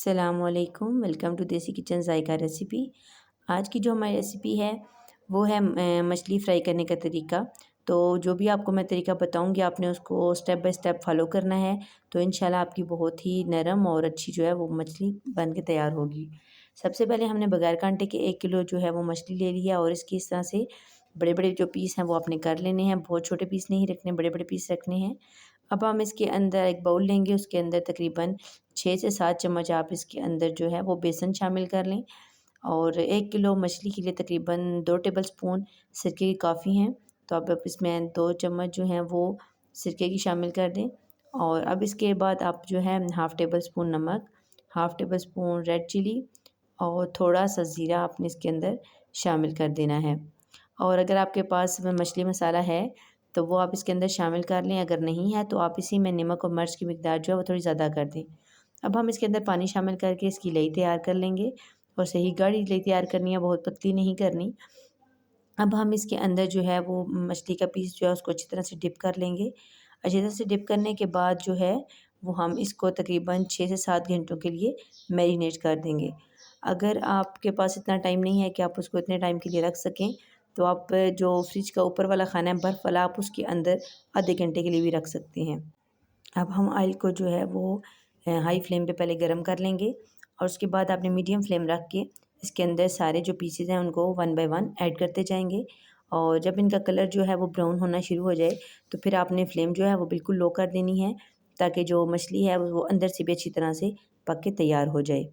अस्सलामुअलैकुम, welcome to देसी kitchen जायका recipe. आज की जो हमारी रेसिपी है वो है मछली फ्राई करने का तरीका। तो जो भी आपको मैं तरीका बताऊंगी आपने उसको स्टेप बाय स्टेप फॉलो करना है, तो इंशाल्लाह आपकी बहुत ही नरम और अच्छी जो है वो मछली बन के तैयार होगी। सबसे पहले हमने बगैर कांटे के 1 किलो जो है वो मछली ले लिया और इसकी इस तरह से बड़े बड़े जो पीस हैं वो आपने कर लेने हैं। बहुत छोटे पीस नहीं रखने, बड़े बड़े पीस रखने हैं। अब हम इसके अंदर एक बाउल लेंगे, उसके अंदर तकरीबन 6 से 7 चम्मच आप इसके अंदर जो है वो बेसन शामिल कर लें। और 1 किलो मछली के लिए तकरीबन 2 टेबलस्पून सिरके की काफ़ी हैं, तो अब इसमें 2 चम्मच जो हैं वो सिरके की शामिल कर दें। और अब इसके बाद आप जो है हाफ़ टेबल स्पून नमक, half tablespoon red chilli और थोड़ा सा ज़ीरा आपने इसके अंदर शामिल कर देना है। और अगर आपके पास मछली मसाला है तो वो आप इसके अंदर शामिल कर लें, अगर नहीं है तो आप इसी में नमक और मिर्च की मिकदार जो है वो थोड़ी ज़्यादा कर दें। अब हम इसके अंदर पानी शामिल करके इसकी लई तैयार कर लेंगे और सही गाढ़ी लई तैयार करनी है, बहुत पतली नहीं करनी। अब हम इसके अंदर जो है वो मछली का पीस जो है उसको अच्छी तरह से डिप कर लेंगे। अच्छी तरह से डिप करने के बाद जो है वो हम इसको तकरीबन 6 से 7 घंटों के लिए मैरिनेट कर देंगे। अगर आपके पास इतना टाइम नहीं है कि आप उसको इतने टाइम के लिए रख सकें, तो आप जो फ्रिज का ऊपर वाला खाना है बर्फ़ वाला, आप उसके अंदर आधे घंटे के लिए भी रख सकते हैं। अब हम ऑयल को जो है वो हाई फ्लेम पे पहले गरम कर लेंगे और उसके बाद आपने मीडियम फ्लेम रख के इसके अंदर सारे जो पीसेज हैं उनको वन बाय वन ऐड करते जाएंगे। और जब इनका कलर जो है वो ब्राउन होना शुरू हो जाए तो फिर आपने फ्लेम जो है वो बिल्कुल लो कर देनी है, ताकि जो मछली है वो अंदर से भी अच्छी तरह से पक के तैयार हो जाए।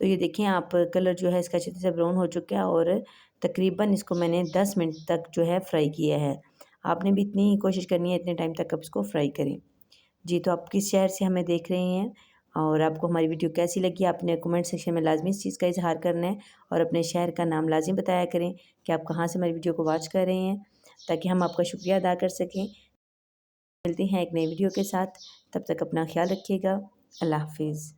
तो ये देखें आप, कलर जो है इसका अच्छी तरह से ब्राउन हो चुका है और तकरीबन इसको मैंने 10 मिनट तक जो है फ्राई किया है। आपने भी इतनी ही कोशिश करनी है, इतने टाइम तक आप इसको फ्राई करें। जी, तो आप किस शहर से हमें देख रहे हैं और आपको हमारी वीडियो कैसी लगी, आपने कमेंट सेक्शन में लाज़मी इस चीज़ का इज़हार करना है और अपने शहर का नाम लाज़मी बताया करें कि आप कहाँ से हमारी वीडियो को वॉच कर रहे हैं, ताकि हम आपका शुक्रिया अदा कर सकें। मिलते हैं एक नई वीडियो के साथ, तब तक अपना ख़्याल रखिएगा। अल्लाह हाफ़िज़।